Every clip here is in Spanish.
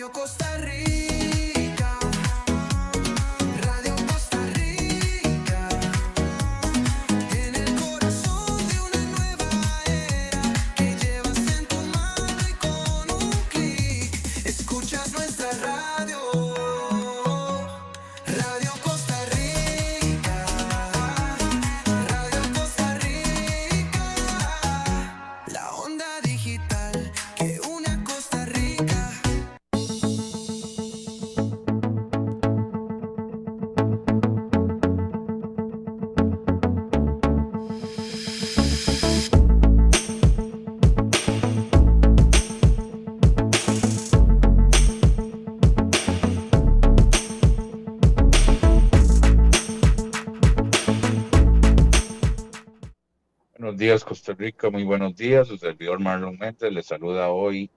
Radio Costa Rica, Radio Costa Rica, en el corazón de una nueva era que llevas en tu mano y con un clic escuchas nuestra radio. Radio Costa Rica, Radio Costa Rica, la onda digital que une a Costa Rica. Buenos días, Costa Rica, muy buenos días. Su servidor Marlon Méndez les saluda hoy,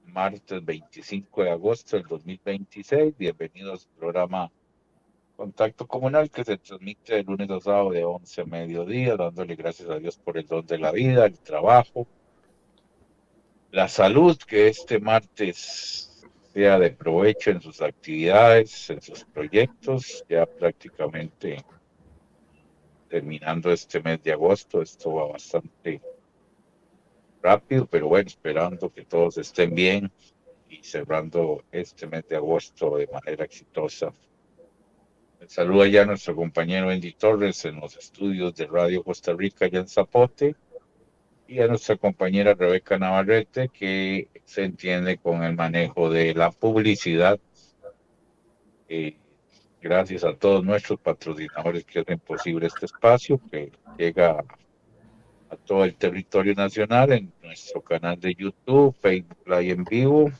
martes 25 de agosto del 2026. Bienvenidos al programa Contacto Comunal que se transmite de lunes a sábado de 11 a mediodía, dándole gracias a Dios por el don de la vida, el trabajo, la salud, que este martes sea de provecho en sus actividades, en sus proyectos, ya prácticamente terminando este mes de agosto. Esto va bastante rápido, pero bueno, esperando que todos estén bien y cerrando este mes de agosto de manera exitosa. Saluda ya a nuestro compañero Andy Torres en los estudios de Radio Costa Rica allá en Zapote, y a nuestra compañera Rebeca Navarrete, que se entiende con el manejo de la publicidad. Gracias a todos nuestros patrocinadores que hacen posible este espacio, que llega a todo el territorio nacional en nuestro canal de YouTube, Facebook Live en vivo,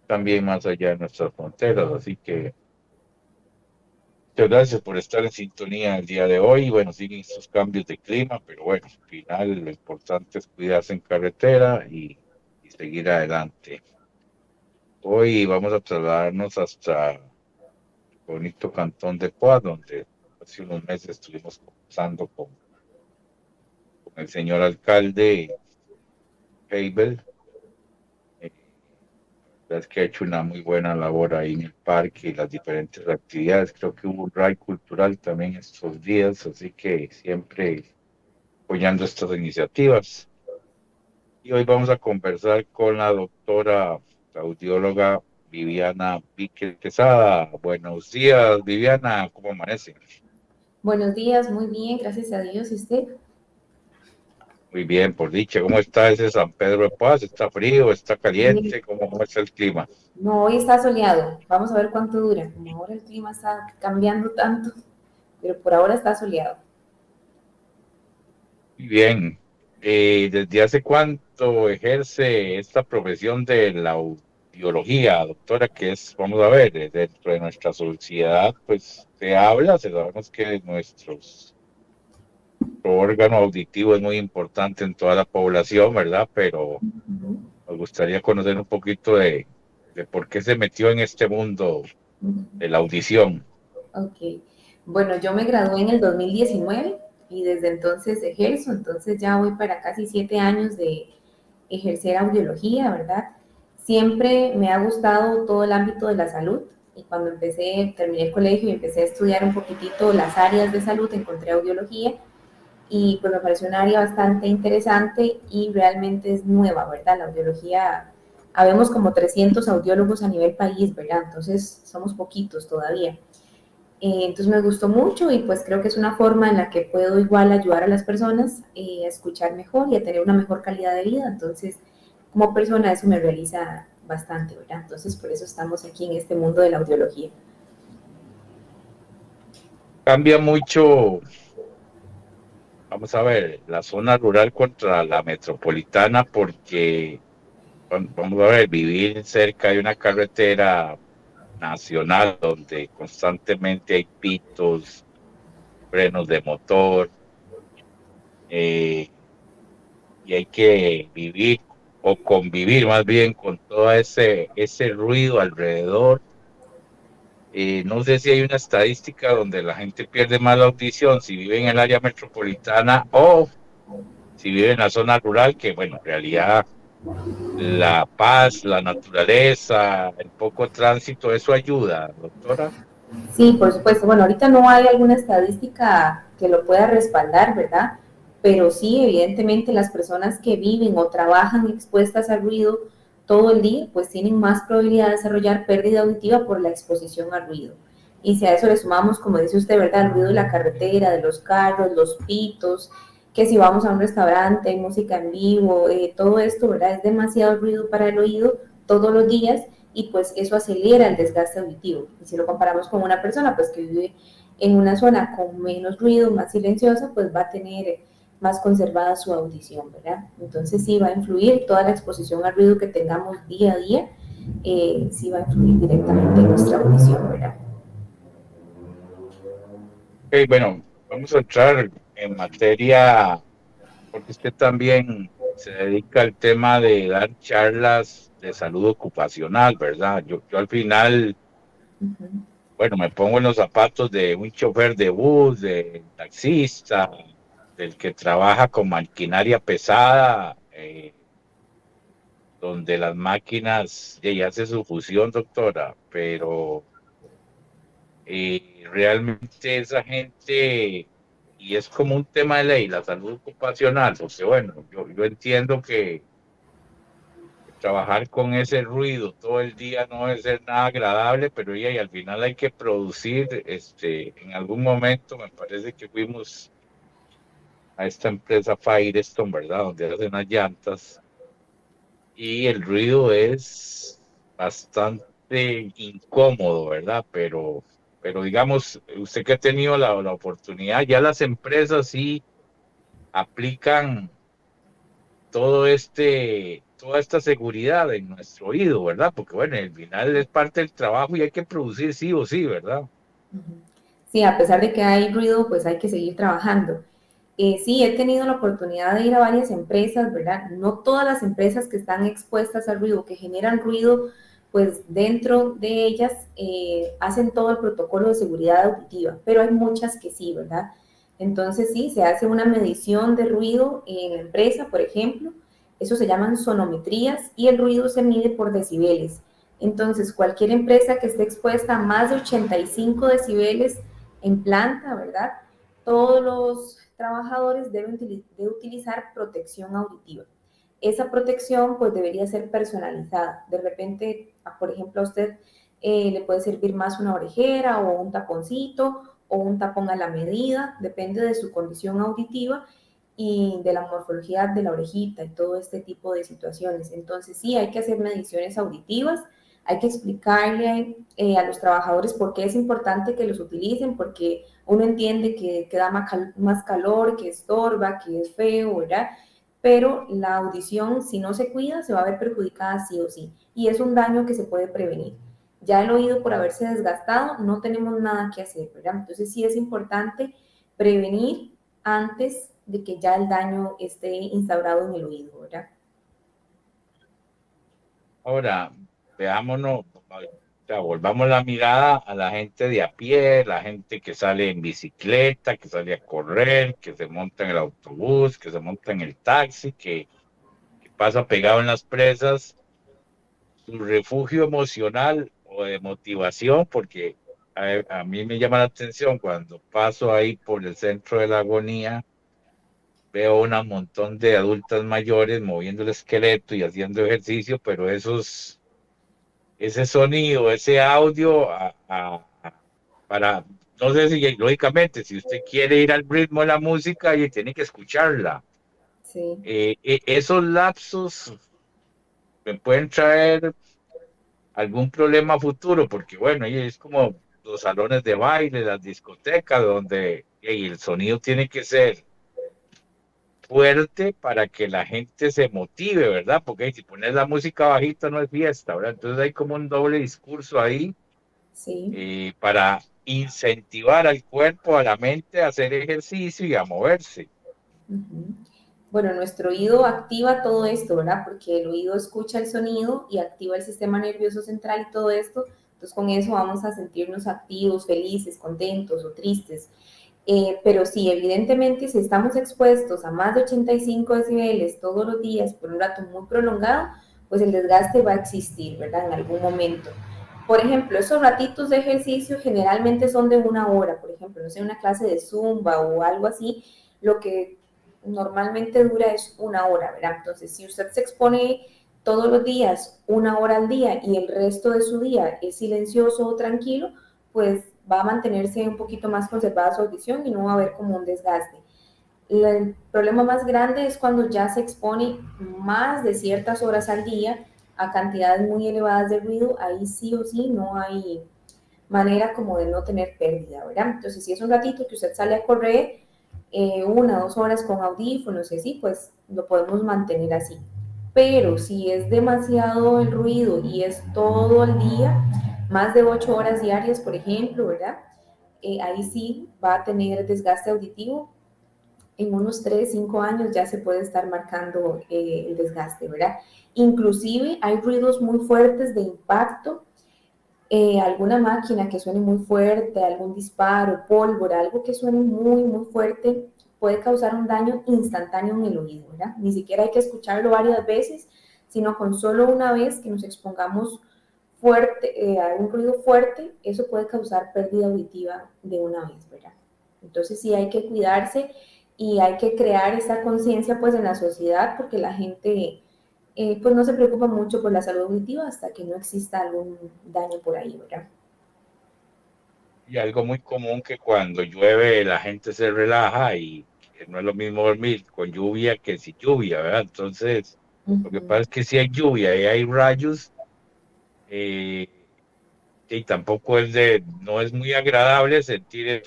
también más allá de nuestras fronteras. Así que muchas gracias por estar en sintonía el día de hoy. Bueno, siguen estos cambios de clima, pero bueno, al final lo importante es cuidarse en carretera y seguir adelante. Hoy vamos a trasladarnos hasta el bonito cantón de Poás, donde hace unos meses estuvimos conversando con el señor alcalde Heibel. Es que ha hecho una muy buena labor ahí en el parque y las diferentes actividades. Creo que hubo un RAI cultural también estos días, así que siempre apoyando estas iniciativas. Y hoy vamos a conversar con la doctora, la audióloga Viviana Víquez Quesada. Buenos días, Viviana, ¿cómo amanece? Buenos días, muy bien, gracias a Dios. ¿Y usted? Muy bien, por dicha. ¿Cómo está ese San Pedro de Paz? ¿Está frío? ¿Está Bien. caliente? ¿Cómo es el clima? No, hoy está soleado. Vamos a ver cuánto dura. Como ahora el clima está cambiando tanto, pero por ahora está soleado. Muy bien. ¿Desde hace cuánto ejerce esta profesión de la audiología, doctora? Que es, vamos a ver, dentro de nuestra sociedad, pues se habla, sabemos que nuestro órgano auditivo es muy importante en toda la población, ¿verdad? Pero Ujú, nos gustaría conocer un poquito de por qué se metió en este mundo ujú. de la audición. Ok. Bueno, yo me gradué en el 2019 y desde entonces ejerzo, entonces ya voy para casi 7 años de ejercer audiología, ¿verdad? Siempre me ha gustado todo el ámbito de la salud y cuando terminé el colegio y empecé a estudiar un poquitito las áreas de salud, encontré audiología y pues me pareció un área bastante interesante y realmente es nueva, ¿verdad? La audiología, habemos como 300 audiólogos a nivel país, ¿verdad? Entonces somos poquitos todavía. Entonces me gustó mucho y pues creo que es una forma en la que puedo igual ayudar a las personas a escuchar mejor y a tener una mejor calidad de vida. Entonces, como persona eso me realiza bastante, ¿verdad? Entonces por eso estamos aquí en este mundo de la audiología. Cambia mucho, vamos a ver, la zona rural contra la metropolitana, porque vamos a ver, vivir cerca de una carretera nacional donde constantemente hay pitos, frenos de motor, eh, y hay que vivir o convivir más bien con todo ese ruido alrededor. No sé si hay una estadística donde la gente pierde más la audición si vive en el área metropolitana o si vive en la zona rural, que bueno, en realidad la paz, la naturaleza, el poco tránsito, eso ayuda, doctora. Sí, por supuesto. Bueno, ahorita no hay alguna estadística que lo pueda respaldar, ¿verdad? Pero sí, evidentemente las personas que viven o trabajan expuestas al ruido todo el día, pues tienen más probabilidad de desarrollar pérdida auditiva por la exposición al ruido. Y si a eso le sumamos, como dice usted, ¿verdad? El ruido de la carretera, de los carros, los pitos, que si vamos a un restaurante, hay música en vivo, todo esto, ¿verdad? Es demasiado ruido para el oído todos los días y pues eso acelera el desgaste auditivo. Y si lo comparamos con una persona pues que vive en una zona con menos ruido, más silenciosa, pues va a tener más conservada su audición, ¿verdad? Entonces sí va a influir toda la exposición al ruido que tengamos día a día, sí va a influir directamente en nuestra audición, ¿verdad? Ok, bueno, vamos a entrar en materia, porque usted también se dedica al tema de dar charlas de salud ocupacional, ¿verdad? Yo al final, Uh -huh. bueno, me pongo en los zapatos de un chofer de bus, de taxista, del que trabaja con maquinaria pesada, donde las máquinas ya hace su fusión, doctora, pero realmente esa gente, y es como un tema de ley, la salud ocupacional, porque bueno, yo entiendo que trabajar con ese ruido todo el día no debe ser nada agradable, pero y al final hay que producir, en algún momento me parece que fuimos a esta empresa Firestone, ¿verdad? Donde hacen las llantas, y el ruido es bastante incómodo, ¿verdad? Pero digamos, usted que ha tenido la oportunidad, ya las empresas sí aplican toda esta seguridad en nuestro oído, ¿verdad? Porque bueno, al final es parte del trabajo y hay que producir sí o sí, ¿verdad? Sí, a pesar de que hay ruido, pues hay que seguir trabajando. Sí, he tenido la oportunidad de ir a varias empresas, ¿verdad? No todas las empresas que están expuestas al ruido, que generan ruido, pues dentro de ellas hacen todo el protocolo de seguridad auditiva, pero hay muchas que sí, ¿verdad? Entonces sí, se hace una medición de ruido en la empresa, por ejemplo, eso se llaman sonometrías y el ruido se mide por decibeles. Entonces, cualquier empresa que esté expuesta a más de 85 decibeles en planta, ¿verdad? Todos los trabajadores deben de utilizar protección auditiva. Esa protección pues debería ser personalizada. De repente, por ejemplo, a usted le puede servir más una orejera o un taponcito o un tapón a la medida, depende de su condición auditiva y de la morfología de la orejita y todo este tipo de situaciones. Entonces sí, hay que hacer mediciones auditivas, hay que explicarle a los trabajadores por qué es importante que los utilicen, porque uno entiende que da más calor, que estorba, que es feo, ¿verdad? Pero la audición, si no se cuida, se va a ver perjudicada sí o sí. Y es un daño que se puede prevenir. Ya el oído, por haberse desgastado, no tenemos nada que hacer, ¿verdad? Entonces sí es importante prevenir antes de que ya el daño esté instaurado en el oído, ¿verdad? Ahora, veámonos, o sea, volvamos la mirada a la gente de a pie, la gente que sale en bicicleta, que sale a correr, que se monta en el autobús, que se monta en el taxi, que pasa pegado en las presas, su refugio emocional o de motivación, porque a mí me llama la atención cuando paso ahí por el centro de la agonía, veo un montón de adultas mayores moviendo el esqueleto y haciendo ejercicio, pero ese sonido, ese audio, para, no sé si lógicamente, si usted quiere ir al ritmo de la música, y tiene que escucharla. Sí. Esos lapsos me pueden traer algún problema futuro, porque bueno, y es como los salones de baile, las discotecas, donde el sonido tiene que ser fuerte para que la gente se motive, ¿verdad? Porque si pones la música bajita no es fiesta, ¿verdad? Entonces hay como un doble discurso ahí, Sí. para incentivar al cuerpo, a la mente a hacer ejercicio y a moverse. Uh-huh. Bueno, nuestro oído activa todo esto, ¿verdad? Porque el oído escucha el sonido y activa el sistema nervioso central y todo esto. Entonces, con eso vamos a sentirnos activos, felices, contentos o tristes. Pero sí, evidentemente, si estamos expuestos a más de 85 decibeles todos los días por un rato muy prolongado, pues el desgaste va a existir, ¿verdad? En algún momento. Por ejemplo, esos ratitos de ejercicio generalmente son de una hora, por ejemplo, no sé, una clase de zumba o algo así, lo que normalmente dura es una hora, ¿verdad? Entonces, si usted se expone todos los días, una hora al día, y el resto de su día es silencioso o tranquilo, pues va a mantenerse un poquito más conservada su audición y no va a haber como un desgaste. El problema más grande es cuando ya se expone más de ciertas horas al día a cantidades muy elevadas de ruido, ahí sí o sí no hay manera como de no tener pérdida, ¿verdad? Entonces, si es un ratito que usted sale a correr, 1 o 2 horas con audífonos y así, pues lo podemos mantener así. Pero si es demasiado el ruido y es todo el día, más de 8 horas diarias, por ejemplo, ¿verdad? Ahí sí va a tener desgaste auditivo. En unos 3 5 años ya se puede estar marcando el desgaste, ¿verdad? Inclusive hay ruidos muy fuertes de impacto, alguna máquina que suene muy fuerte, algún disparo, pólvora, algo que suene muy, muy fuerte, puede causar un daño instantáneo en el oído, ¿verdad? Ni siquiera hay que escucharlo varias veces, sino con solo una vez que nos expongamos fuerte, a un ruido fuerte, eso puede causar pérdida auditiva de una vez, ¿verdad? Entonces sí hay que cuidarse y hay que crear esa conciencia pues en la sociedad porque la gente pues no se preocupa mucho por la salud auditiva hasta que no exista algún daño por ahí, ¿verdad? Y algo muy común que cuando llueve la gente se relaja y que no es lo mismo dormir con lluvia que sin lluvia, ¿verdad? Entonces, Uh lo que -huh. pasa es que si hay lluvia y hay rayos, eh, y tampoco no es muy agradable sentir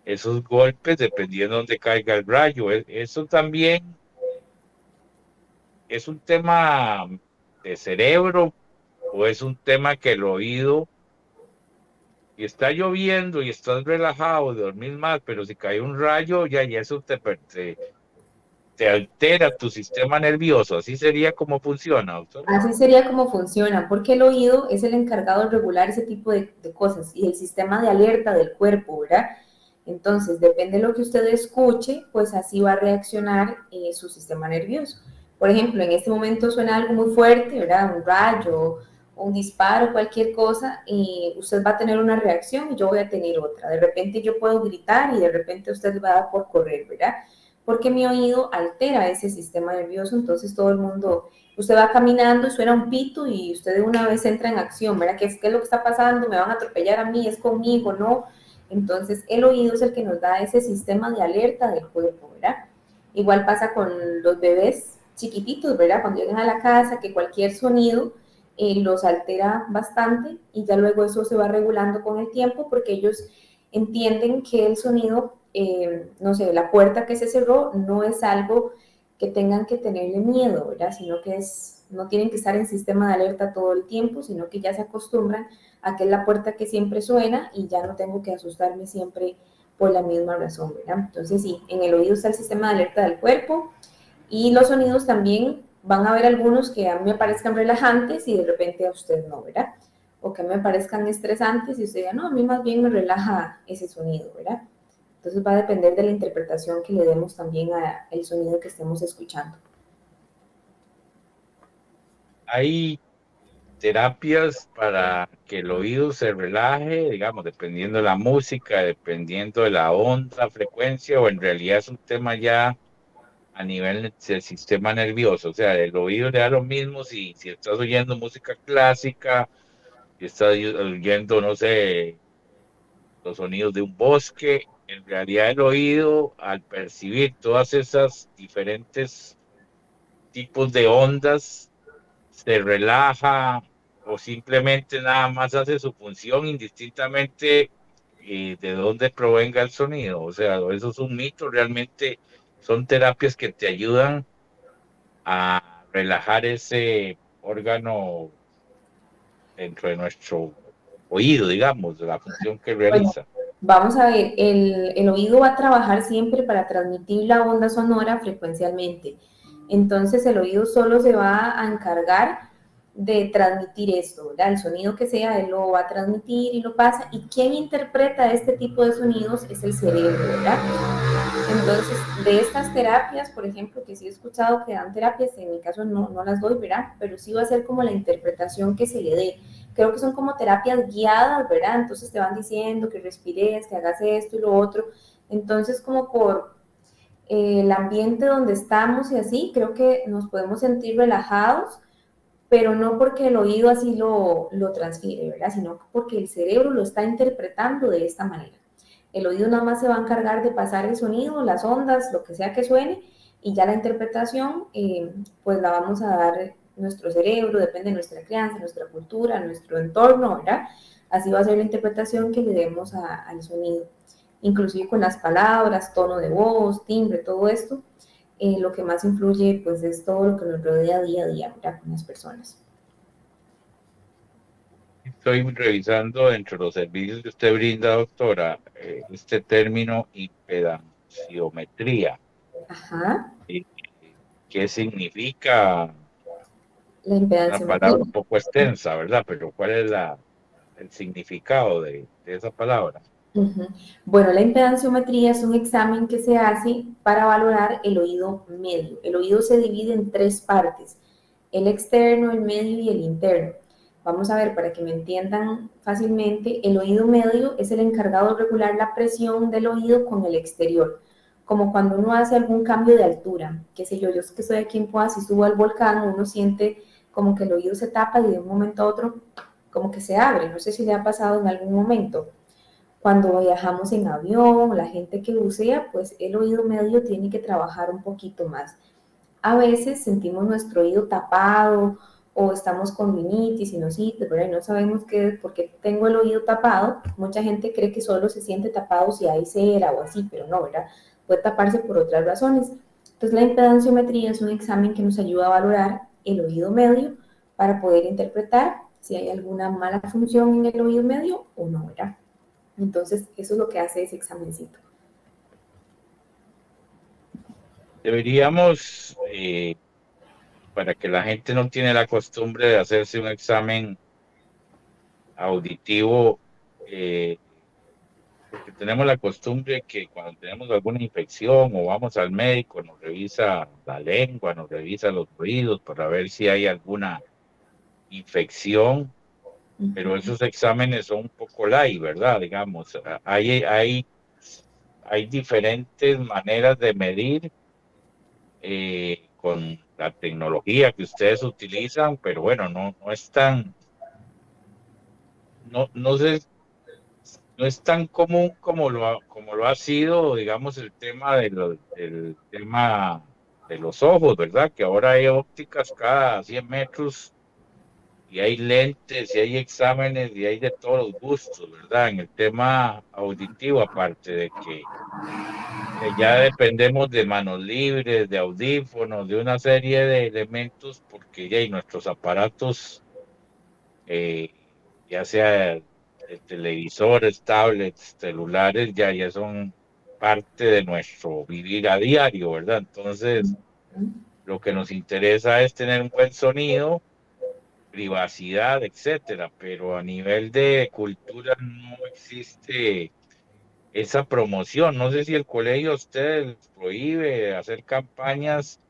esos golpes dependiendo de dónde caiga el rayo. Eso también es un tema de cerebro o es un tema que el oído, y está lloviendo y estás relajado, dormir más, pero si cae un rayo, ya eso te altera tu sistema nervioso. Así sería como funciona, doctor. Así sería como funciona, porque el oído es el encargado de regular ese tipo de cosas y el sistema de alerta del cuerpo, ¿verdad? Entonces, depende de lo que usted escuche, pues así va a reaccionar su sistema nervioso. Por ejemplo, en este momento suena algo muy fuerte, ¿verdad? Un rayo, un disparo, cualquier cosa, y usted va a tener una reacción y yo voy a tener otra. De repente yo puedo gritar y de repente usted va a dar por correr, ¿verdad? Porque mi oído altera ese sistema nervioso, entonces todo el mundo, usted va caminando, suena un pito y usted de una vez entra en acción, ¿verdad? ¿Qué es lo que está pasando? ¿Me van a atropellar a mí? ¿Es conmigo? ¿No? Entonces, el oído es el que nos da ese sistema de alerta del cuerpo, ¿verdad? Igual pasa con los bebés chiquititos, ¿verdad? Cuando llegan a la casa, que cualquier sonido los altera bastante y ya luego eso se va regulando con el tiempo porque ellos entienden que el sonido, no sé, la puerta que se cerró no es algo que tengan que tenerle miedo, ¿verdad? Sino que no tienen que estar en sistema de alerta todo el tiempo, sino que ya se acostumbran a que es la puerta que siempre suena y ya no tengo que asustarme siempre por la misma razón, ¿verdad? Entonces sí, en el oído está el sistema de alerta del cuerpo y los sonidos también van a haber algunos que a mí me parezcan relajantes y de repente a usted no, ¿verdad? O que me parezcan estresantes y usted diga, no, a mí más bien me relaja ese sonido, ¿verdad? Entonces va a depender de la interpretación que le demos también al sonido que estemos escuchando. Hay terapias para que el oído se relaje, digamos, dependiendo de la música, dependiendo de la onda, frecuencia, o en realidad es un tema ya a nivel del sistema nervioso. O sea, el oído le da lo mismo si estás oyendo música clásica, si estás oyendo, no sé, los sonidos de un bosque. En realidad el oído, al percibir todas esas diferentes tipos de ondas, se relaja o simplemente nada más hace su función indistintamente de dónde provenga el sonido. O sea, eso es un mito. Realmente son terapias que te ayudan a relajar ese órgano dentro de nuestro oído, digamos, de la función que Bueno, realiza. vamos a ver, el oído va a trabajar siempre para transmitir la onda sonora frecuencialmente. Entonces el oído solo se va a encargar. de transmitir esto, ¿verdad? El sonido que sea, él lo va a transmitir y lo pasa. Y quien interpreta este tipo de sonidos es el cerebro, ¿verdad? Entonces, de estas terapias, por ejemplo, que sí he escuchado que dan terapias, en mi caso no las doy, ¿verdad? Pero sí va a ser como la interpretación que se le dé. Creo que son como terapias guiadas, ¿verdad? Entonces te van diciendo que respires, que hagas esto y lo otro. Entonces, como por el ambiente donde estamos y así, creo que nos podemos sentir relajados, pero no porque el oído así lo transfiere, ¿verdad? Sino porque el cerebro lo está interpretando de esta manera. El oído nada más se va a encargar de pasar el sonido, las ondas, lo que sea que suene, y ya la interpretación, pues la vamos a dar nuestro cerebro, depende de nuestra crianza, nuestra cultura, nuestro entorno, ¿verdad? Así va a ser la interpretación que le demos al sonido. Inclusive con las palabras, tono de voz, timbre, todo esto, lo que más influye pues es todo lo que nos rodea día a día, ¿verdad? Con las personas. Estoy revisando entre los servicios que usted brinda, doctora, este término impedanciometría. Ajá, Eh, ¿Qué significa? la Una impedanciometría. palabra un poco extensa, ¿verdad? Pero ¿cuál es el significado de esa palabra? Ujú. Bueno, la impedanciometría es un examen que se hace para valorar el oído medio. El oído se divide en tres partes, el externo, el medio y el interno. Vamos a ver, para que me entiendan fácilmente, el oído medio es el encargado de regular la presión del oído con el exterior, como cuando uno hace algún cambio de altura, qué sé yo, yo que estoy aquí en Poás y subo al volcán, uno siente como que el oído se tapa y de un momento a otro como que se abre, no sé si le ha pasado en algún momento. Cuando viajamos en avión, la gente que bucea, pues el oído medio tiene que trabajar un poquito más. A veces sentimos nuestro oído tapado o estamos con rinitis, sinusitis, ¿verdad? Y no sabemos qué es, por qué tengo el oído tapado. Mucha gente cree que solo se siente tapado si hay cera o así, pero no, ¿verdad? Puede taparse por otras razones. Entonces la impedanciometría es un examen que nos ayuda a valorar el oído medio para poder interpretar si hay alguna mala función en el oído medio o no, ¿verdad? Entonces, eso es lo que hace ese examencito. Deberíamos, para que la gente no tiene la costumbre de hacerse un examen auditivo, eh, porque tenemos la costumbre que cuando tenemos alguna infección o vamos al médico, nos revisa la lengua, nos revisa los oídos para ver si hay alguna infección, Uh pero -huh. esos exámenes son un poco light, ¿verdad? Digamos, hay diferentes maneras de medir con la tecnología que ustedes utilizan, pero bueno, no es tan, no sé, no es tan común como lo ha sido, digamos, el tema del tema de los ojos, ¿verdad? Que ahora hay ópticas cada 100 metros y hay lentes y hay exámenes y hay de todos los gustos, ¿verdad? En el tema auditivo, aparte de que ya dependemos de manos libres, de audífonos, de una serie de elementos, porque ya y nuestros aparatos, eh, ya sea de televisores, tablets, celulares, ya son parte de nuestro vivir a diario, ¿verdad? Entonces, lo que nos interesa es tener un buen sonido, privacidad, etcétera, pero a nivel de cultura no existe esa promoción. No sé si el colegio a ustedes les prohíbe hacer campañas,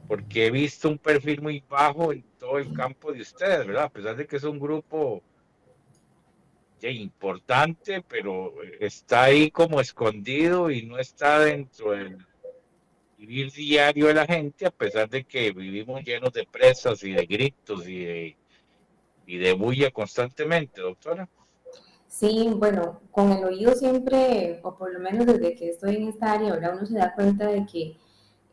porque he visto un perfil muy bajo en todo el campo de ustedes, ¿verdad? A pesar de que es un grupo ya importante, pero está ahí como escondido y no está dentro del vivir diario de la gente, a pesar de que vivimos llenos de presas y de gritos y de bulla constantemente, doctora. Sí, bueno, con el oído siempre, o por lo menos desde que estoy en esta área, ahora uno se da cuenta de que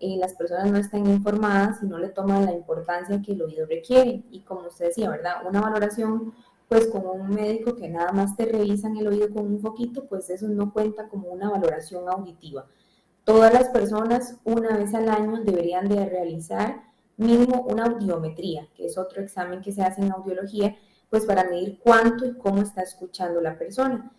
las personas no están informadas y no le toman la importancia que el oído requiere. Y como usted decía, ¿verdad? Una valoración, pues con un médico que nada más te revisan el oído con un foquito, pues eso no cuenta como una valoración auditiva. Todas las personas una vez al año deberían de realizar mínimo una audiometría, que es otro examen que se hace en audiología, pues para medir cuánto y cómo está escuchando la persona.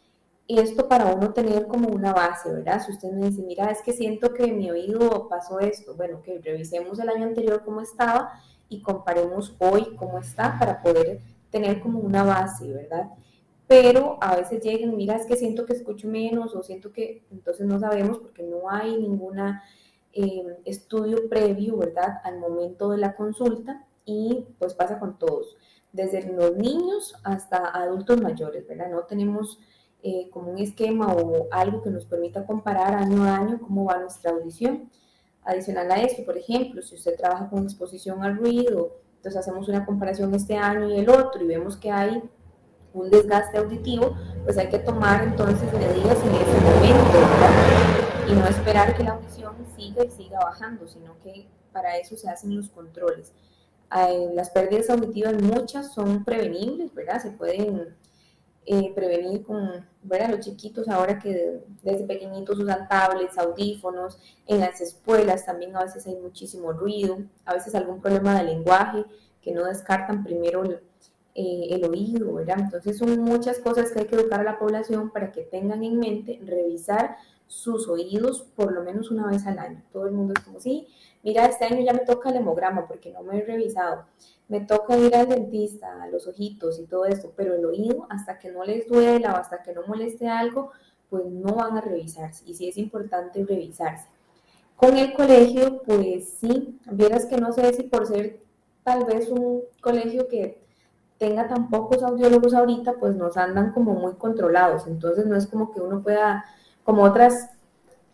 Y esto para uno tener como una base, ¿verdad? Si usted me dice, mira, es que siento que mi oído pasó esto, bueno, que revisemos el año anterior cómo estaba y comparemos hoy cómo está para poder tener como una base, ¿verdad? Pero a veces llegan, mira, es que siento que escucho menos o siento que, entonces no sabemos porque no hay ninguna estudio previo, ¿verdad? Al momento de la consulta y pues pasa con todos, desde los niños hasta adultos mayores, ¿verdad? No tenemos como un esquema o algo que nos permita comparar año a año cómo va nuestra audición. Adicional a esto, por ejemplo, si usted trabaja con exposición al ruido, entonces hacemos una comparación este año y el otro y vemos que hay un desgaste auditivo, pues hay que tomar entonces medidas en ese momento, ¿verdad? Y no esperar que la audición siga y siga bajando, sino que para eso se hacen los controles. Las pérdidas auditivas muchas son prevenibles, ¿verdad? Se pueden prevenir con, ¿verdad? Los chiquitos ahora que desde pequeñitos usan tablets, audífonos, en las escuelas también a veces hay muchísimo ruido, a veces algún problema de lenguaje que no descartan primero el oído, ¿verdad? Entonces son muchas cosas que hay que educar a la población para que tengan en mente revisar sus oídos por lo menos una vez al año. Todo el mundo es como, sí, mira, este año ya me toca el hemograma porque no me he revisado, me toca ir al dentista, a los ojitos y todo esto, pero el oído, hasta que no les duela o hasta que no moleste algo, pues no van a revisarse. Y sí es importante revisarse. Con el colegio, pues sí, vieras que no sé si por ser tal vez un colegio que tenga tan pocos audiólogos ahorita, pues nos andan como muy controlados. Entonces no es como que uno pueda, como otras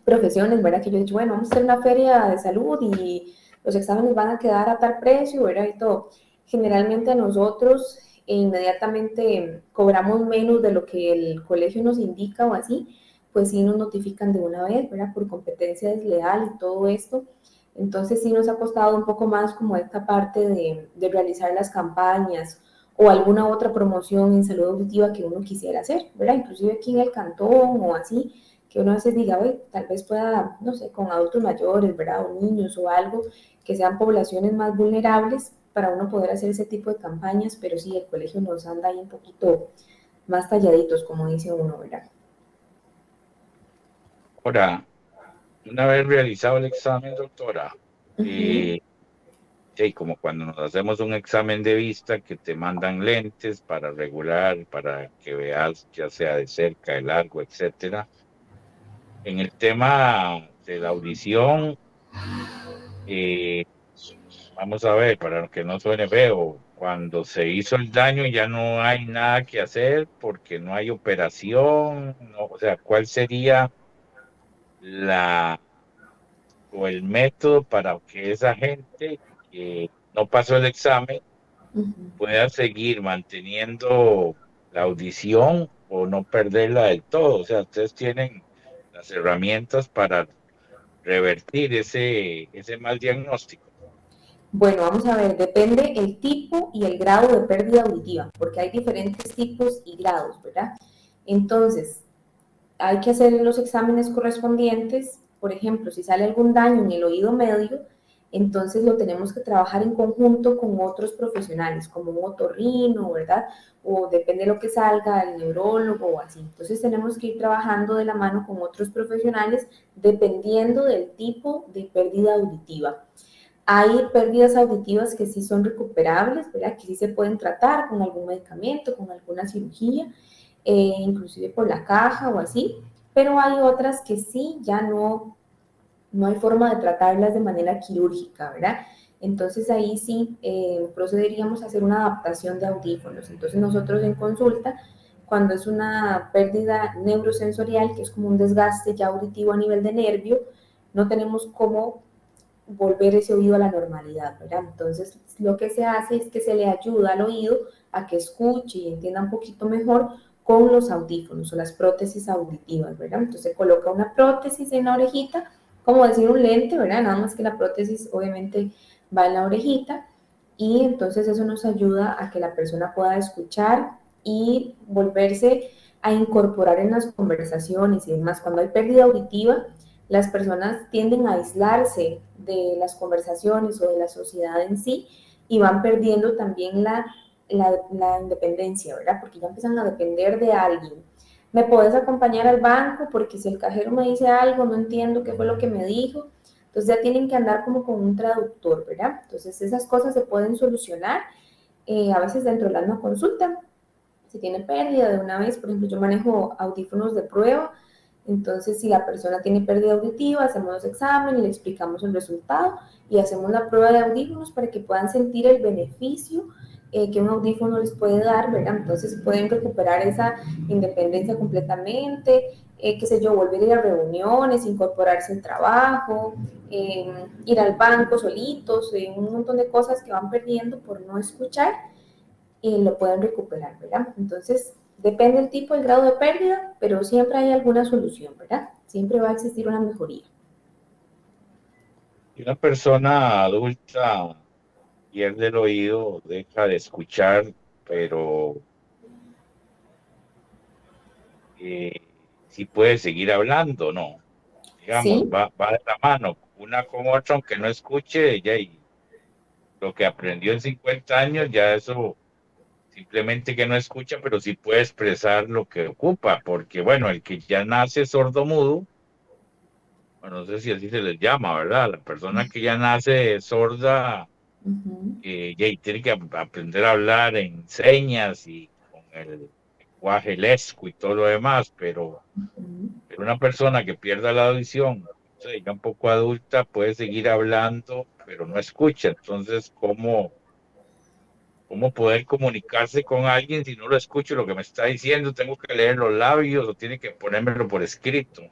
profesiones, ¿verdad? Que yo he dicho, bueno, vamos a hacer una feria de salud y los exámenes van a quedar a tal precio, ¿verdad? Y todo. Generalmente a nosotros inmediatamente cobramos menos de lo que el colegio nos indica o así, pues sí nos notifican de una vez, ¿verdad? Por competencia desleal y todo esto. Entonces sí nos ha costado un poco más como esta parte de realizar las campañas o alguna otra promoción en salud auditiva que uno quisiera hacer, ¿verdad? Inclusive aquí en el cantón o así, que uno a veces diga, oye, tal vez pueda, no sé, con adultos mayores, ¿verdad? O niños o algo, que sean poblaciones más vulnerables para uno poder hacer ese tipo de campañas, pero sí, el colegio nos anda ahí un poquito más talladitos, como dice uno, ¿verdad? Ahora, una vez realizado el examen, doctora, Uh -huh. eh, sí, como cuando nos hacemos un examen de vista que te mandan lentes para regular, para que veas ya sea de cerca, de largo, etcétera. En el tema de la audición, eh, vamos a ver, para que no suene feo, cuando se hizo el daño ya no hay nada que hacer porque no hay operación, no, o sea, ¿cuál sería la o el método para que esa gente que no pasó el examen Uh -huh. pueda seguir manteniendo la audición o no perderla del todo? O sea, ustedes tienen las herramientas para revertir ese mal diagnóstico. Bueno, vamos a ver, depende el tipo y el grado de pérdida auditiva, porque hay diferentes tipos y grados, ¿verdad? Entonces, hay que hacer los exámenes correspondientes. Por ejemplo, si sale algún daño en el oído medio, entonces lo tenemos que trabajar en conjunto con otros profesionales, como un otorrino, ¿verdad? O depende de lo que salga, el neurólogo o así. Entonces tenemos que ir trabajando de la mano con otros profesionales dependiendo del tipo de pérdida auditiva. Hay pérdidas auditivas que sí son recuperables, ¿verdad? Que sí se pueden tratar con algún medicamento, con alguna cirugía, inclusive por la caja o así, pero hay otras que sí ya no hay forma de tratarlas de manera quirúrgica, ¿verdad? Entonces ahí sí procederíamos a hacer una adaptación de audífonos. Entonces nosotros en consulta, cuando es una pérdida neurosensorial, que es como un desgaste ya auditivo a nivel de nervio, no tenemos cómo volver ese oído a la normalidad, ¿verdad? Entonces, lo que se hace es que se le ayuda al oído a que escuche y entienda un poquito mejor con los audífonos o las prótesis auditivas, ¿verdad? Entonces, se coloca una prótesis en la orejita, como decir un lente, ¿verdad? Nada más que la prótesis obviamente va en la orejita y entonces eso nos ayuda a que la persona pueda escuchar y volverse a incorporar en las conversaciones y demás. Cuando hay pérdida auditiva, las personas tienden a aislarse de las conversaciones o de la sociedad en sí y van perdiendo también la independencia, ¿verdad? Porque ya empiezan a depender de alguien. ¿Me puedes acompañar al banco? Porque si el cajero me dice algo, no entiendo qué fue lo que me dijo. Entonces ya tienen que andar como con un traductor, ¿verdad? Entonces esas cosas se pueden solucionar a veces dentro de la no consulta. Si tiene pérdida de una vez, por ejemplo, yo manejo audífonos de prueba, entonces si la persona tiene pérdida auditiva, hacemos los exámenes, le explicamos el resultado y hacemos la prueba de audífonos para que puedan sentir el beneficio que un audífono les puede dar, ¿verdad? Entonces pueden recuperar esa independencia completamente, qué sé yo, volver a ir a reuniones, incorporarse al trabajo, ir al banco solitos, un montón de cosas que van perdiendo por no escuchar y lo pueden recuperar, ¿verdad? Entonces, depende del tipo, el grado de pérdida, pero siempre hay alguna solución, ¿verdad? Siempre va a existir una mejoría. Si una persona adulta pierde el oído, deja de escuchar, pero sí puede seguir hablando, ¿no? Digamos, Sí, va de la mano, una con otra, aunque no escuche, ya, y lo que aprendió en 50 años, ya eso simplemente que no escucha, pero sí puede expresar lo que ocupa, porque bueno, el que ya nace sordo-mudo, bueno, no sé si así se les llama, ¿verdad? La persona que ya nace sorda, uh-huh, ya y tiene que aprender a hablar en señas y con el lenguaje lesco y todo lo demás, uh-huh. pero una persona que pierda la audición, o sea, ya un poco adulta, puede seguir hablando, pero no escucha. Entonces, ¿cómo poder comunicarse con alguien si no lo escucho lo que me está diciendo? Tengo que leer los labios o tiene que ponérmelo por escrito.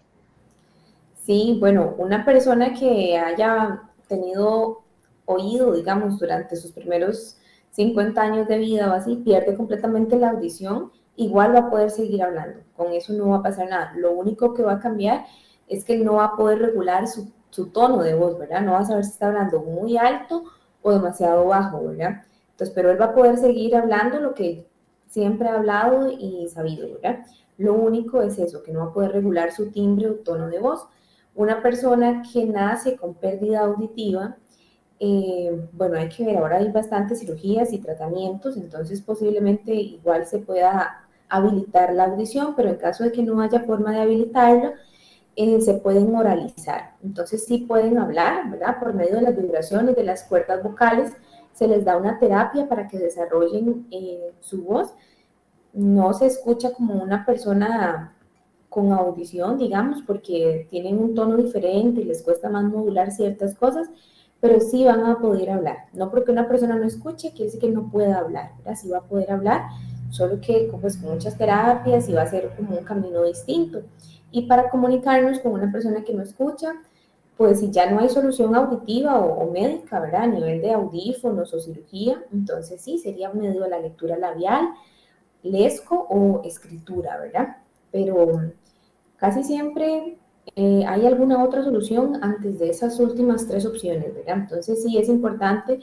Sí, bueno, una persona que haya tenido oído, digamos, durante sus primeros 50 años de vida o así, pierde completamente la audición, igual va a poder seguir hablando. Con eso no va a pasar nada. Lo único que va a cambiar es que él no va a poder regular su tono de voz, ¿verdad? No va a saber si está hablando muy alto o demasiado bajo, ¿verdad? Entonces, pero él va a poder seguir hablando lo que siempre ha hablado y sabido, ¿verdad? Lo único es eso, que no va a poder regular su timbre o tono de voz. Una persona que nace con pérdida auditiva, bueno, hay que ver, ahora hay bastantes cirugías y tratamientos, entonces posiblemente igual se pueda habilitar la audición, pero en caso de que no haya forma de habilitarlo, se pueden oralizar. Entonces sí pueden hablar, ¿verdad? Por medio de las vibraciones de las cuerdas vocales, se les da una terapia para que desarrollen su voz. No se escucha como una persona con audición, digamos, porque tienen un tono diferente y les cuesta más modular ciertas cosas, pero sí van a poder hablar. No porque una persona no escuche, quiere decir que no pueda hablar, ¿verdad? Sí va a poder hablar, solo que pues, con muchas terapias y va a ser como un camino distinto. Y para comunicarnos con una persona que no escucha, pues si ya no hay solución auditiva o médica, ¿verdad? A nivel de audífonos o cirugía, entonces sí, sería medio de la lectura labial, lesco o escritura, ¿verdad? Pero casi siempre hay alguna otra solución antes de esas últimas tres opciones, ¿verdad? Entonces sí es importante,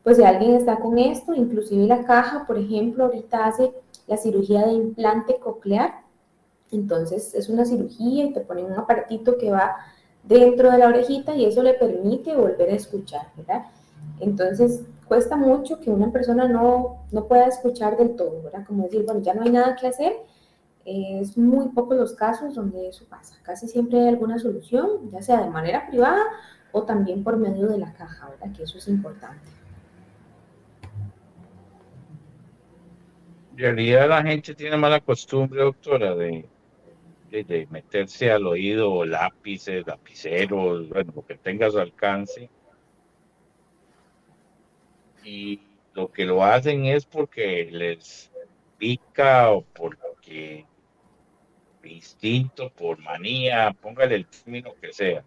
pues si alguien está con esto, inclusive la caja, por ejemplo, ahorita hace la cirugía de implante coclear, entonces es una cirugía y te ponen un aparatito que va dentro de la orejita y eso le permite volver a escuchar, ¿verdad? Entonces cuesta mucho que una persona no pueda escuchar del todo, ¿verdad? Como decir, bueno, ya no hay nada que hacer, es muy pocos los casos donde eso pasa. Casi siempre hay alguna solución, ya sea de manera privada o también por medio de la caja, ¿verdad? Que eso es importante. En realidad la gente tiene mala costumbre, doctora, de meterse al oído lápices, lapiceros, bueno, lo que tenga a su alcance. Y lo que lo hacen es porque les pica o porque instinto, por manía, póngale el término que sea.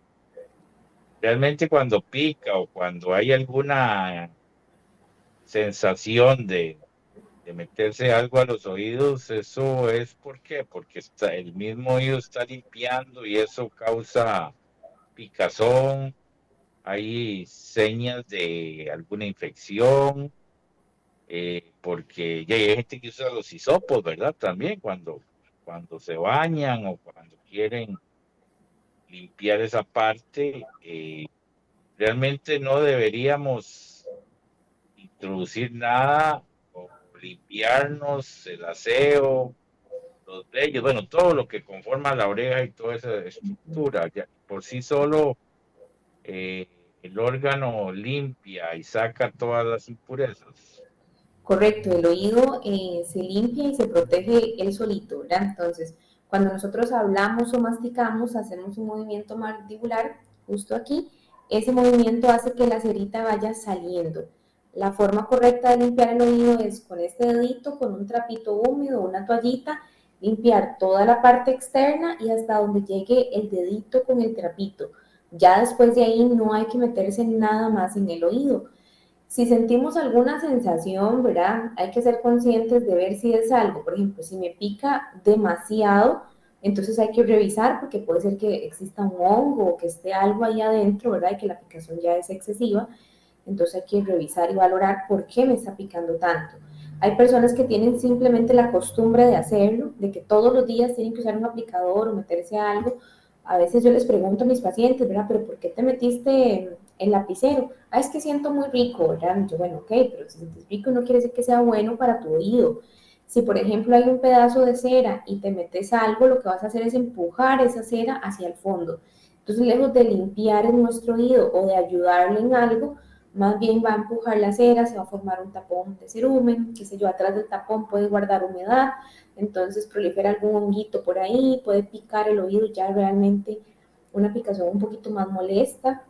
Realmente cuando pica o cuando hay alguna sensación de meterse algo a los oídos, eso es ¿por qué? Porque el mismo oído está limpiando y eso causa picazón, hay señas de alguna infección, porque ya hay gente que usa los hisopos, ¿verdad? También cuando se bañan o cuando quieren limpiar esa parte, realmente no deberíamos introducir nada o limpiarnos el aseo, los vellos, bueno, todo lo que conforma la oreja y toda esa estructura, ya por sí solo eh, el órgano limpia y saca todas las impurezas. Correcto, el oído se limpia y se protege él solito, ¿verdad? Entonces, cuando nosotros hablamos o masticamos, hacemos un movimiento mandibular justo aquí. Ese movimiento hace que la cerita vaya saliendo. La forma correcta de limpiar el oído es con este dedito, con un trapito húmedo, una toallita, limpiar toda la parte externa y hasta donde llegue el dedito con el trapito. Ya después de ahí no hay que meterse nada más en el oído. Si sentimos alguna sensación, ¿verdad? Hay que ser conscientes de ver si es algo. Por ejemplo, si me pica demasiado, entonces hay que revisar porque puede ser que exista un hongo o que esté algo ahí adentro, ¿verdad? Y que la picación ya es excesiva. Entonces hay que revisar y valorar por qué me está picando tanto. Hay personas que tienen simplemente la costumbre de hacerlo, de que todos los días tienen que usar un aplicador o meterse a algo. A veces yo les pregunto a mis pacientes, ¿verdad? ¿Pero por qué te metiste el lapicero? Ah, es que siento muy rico, ¿verdad? Yo, bueno, ok, pero si sientes rico no quiere decir que sea bueno para tu oído. Si, por ejemplo, hay un pedazo de cera y te metes algo, lo que vas a hacer es empujar esa cera hacia el fondo. Entonces, lejos de limpiar en nuestro oído o de ayudarle en algo, más bien va a empujar la cera, se va a formar un tapón de cerumen, qué sé yo, atrás del tapón puede guardar humedad, entonces prolifera algún honguito por ahí, puede picar el oído, ya realmente una picazón un poquito más molesta.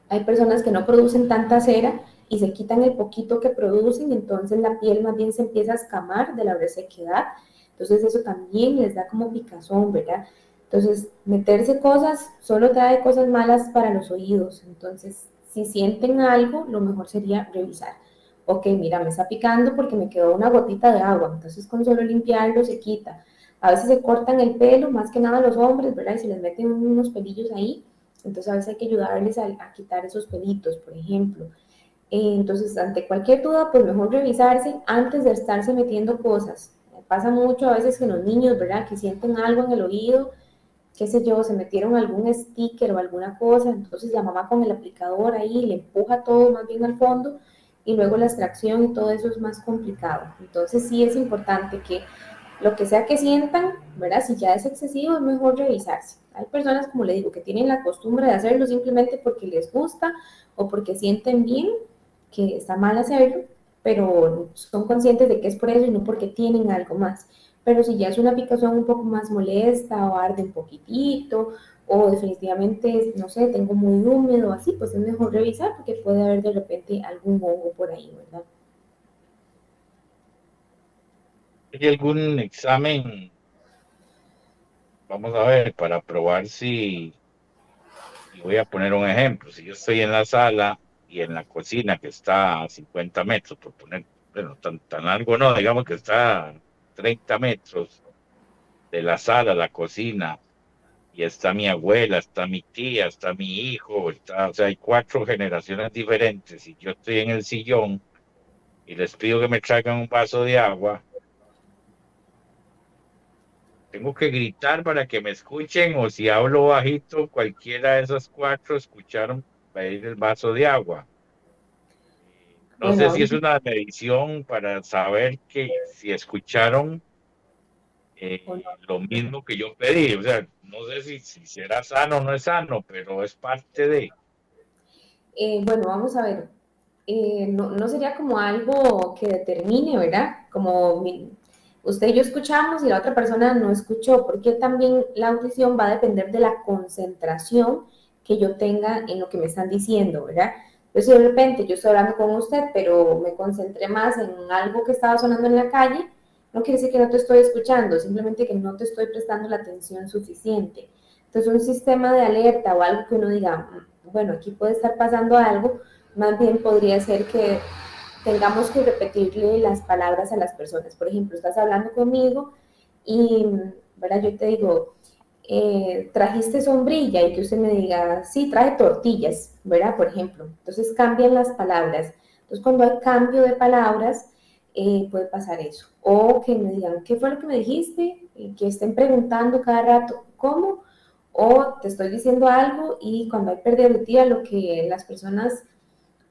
Hay personas que no producen tanta cera y se quitan el poquito que producen, entonces la piel más bien se empieza a escamar de la resequedad, entonces eso también les da como picazón, ¿verdad? Entonces, meterse cosas solo trae cosas malas para los oídos, entonces si sienten algo, lo mejor sería revisar. Ok, mira, me está picando porque me quedó una gotita de agua, entonces con solo limpiarlo se quita. A veces se cortan el pelo, más que nada los hombres, ¿verdad? Y se les meten unos pelillos ahí, entonces a veces hay que ayudarles a quitar esos pelitos, por ejemplo. Entonces, ante cualquier duda, pues mejor revisarse antes de estarse metiendo cosas. Pasa mucho a veces que los niños, ¿verdad? Que sienten algo en el oído, qué sé yo, se metieron algún sticker o alguna cosa, entonces la mamá con el aplicador ahí le empuja todo más bien al fondo y luego la extracción y todo eso es más complicado. Entonces sí es importante que lo que sea que sientan, ¿verdad? Si ya es excesivo, es mejor revisarse. Hay personas, como le digo, que tienen la costumbre de hacerlo simplemente porque les gusta o porque sienten bien, que está mal hacerlo, pero son conscientes de que es por eso y no porque tienen algo más. Pero si ya es una picazón un poco más molesta o arde un poquitito o definitivamente, no sé, tengo muy húmedo o así, pues es mejor revisar porque puede haber de repente algún hongo por ahí, ¿verdad? ¿Hay algún examen, vamos a ver, para probar si, y voy a poner un ejemplo, si yo estoy en la sala y en la cocina que está a 50 metros, por poner, bueno, tan largo no, digamos que está a 30 metros de la sala a la cocina, y está mi abuela, está mi tía, está mi hijo, está, o sea, hay cuatro generaciones diferentes, y yo estoy en el sillón y les pido que me traigan un vaso de agua. Tengo que gritar para que me escuchen, o si hablo bajito, cualquiera de esas cuatro escucharon pedir el vaso de agua. No sé Bueno, si es una medición para saber que si escucharon o no. lo mismo que yo pedí. O sea, no sé si será sano o no es sano, pero es parte de... Bueno, vamos a ver. No, no sería como algo que determine, ¿verdad? Como usted y yo escuchamos y la otra persona no escuchó, porque también la audición va a depender de la concentración que yo tenga en lo que me están diciendo, ¿verdad? Entonces, si de repente yo estoy hablando con usted, pero me concentré más en algo que estaba sonando en la calle, no quiere decir que no te estoy escuchando, simplemente que no te estoy prestando la atención suficiente. Entonces, un sistema de alerta o algo que uno diga, bueno, aquí puede estar pasando algo, más bien podría ser que tengamos que repetirle las palabras a las personas. Por ejemplo, estás hablando conmigo y, ¿verdad? Yo te digo, trajiste sombrilla y que usted me diga, sí, traje tortillas, ¿verdad? Por ejemplo. Entonces cambian las palabras. Entonces cuando hay cambio de palabras, puede pasar eso. O que me digan, ¿qué fue lo que me dijiste? Y que estén preguntando cada rato, ¿cómo? O te estoy diciendo algo y cuando hay pérdida auditiva, lo que las personas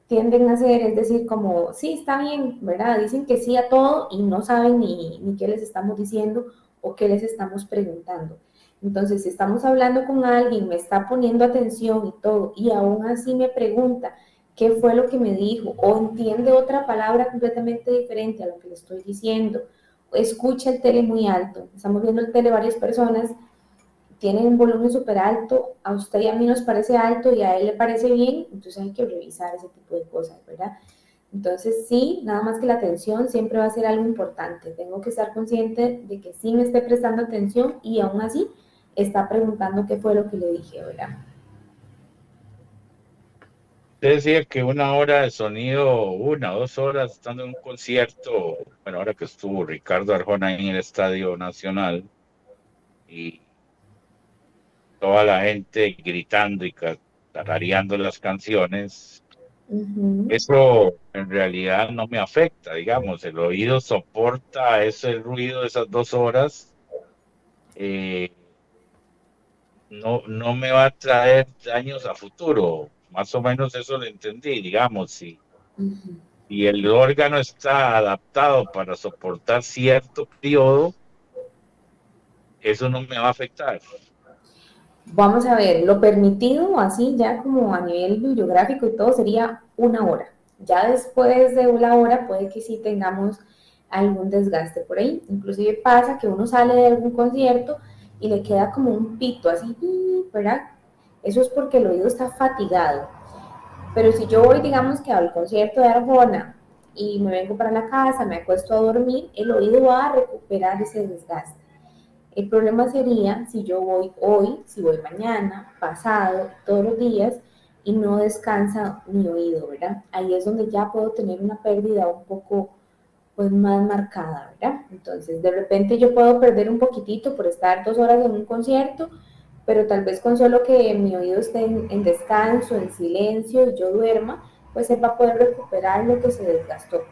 tienden a hacer es decir como, sí, está bien, ¿verdad? Dicen que sí a todo y no saben ni qué les estamos diciendo o qué les estamos preguntando. Entonces, si estamos hablando con alguien, me está poniendo atención y todo, y aún así me pregunta qué fue lo que me dijo, o entiende otra palabra completamente diferente a lo que le estoy diciendo, o escucha el tele muy alto. Estamos viendo el tele varias personas, tienen un volumen súper alto, a usted y a mí nos parece alto y a él le parece bien, entonces hay que revisar ese tipo de cosas, ¿verdad? Entonces sí, nada más que la atención siempre va a ser algo importante. Tengo que estar consciente de que sí me esté prestando atención y aún así está preguntando qué fue lo que le dije, ¿verdad? Usted decía que 1 hora de sonido, 1 o 2 horas estando en un concierto, bueno, ahora que estuvo Ricardo Arjona en el Estadio Nacional y toda la gente gritando y tarareando las canciones, Ujú, eso en realidad no me afecta, digamos, el oído soporta ese ruido de esas 2 horas, eh, no me va a traer daños a futuro, más o menos eso lo entendí, digamos, ujú. si el órgano está adaptado para soportar cierto periodo, eso no me va a afectar. Vamos a ver, lo permitido, así ya como a nivel bibliográfico y todo, sería 1 hora. Ya después de 1 hora puede que sí tengamos algún desgaste por ahí. Inclusive pasa que uno sale de algún concierto y le queda como un pito así, ¿verdad? Eso es porque el oído está fatigado. Pero si yo voy, digamos que al concierto de Arjona y me vengo para la casa, me acuesto a dormir, el oído va a recuperar ese desgaste. El problema sería si yo voy hoy, si voy mañana, pasado, todos los días y no descansa mi oído, ¿verdad? Ahí es donde ya puedo tener una pérdida un poco pues más marcada, ¿verdad? Entonces, de repente yo puedo perder un poquitito por estar 2 horas en un concierto, pero tal vez con solo que mi oído esté en descanso, en silencio y yo duerma, pues él va a poder recuperar lo que se desgastó.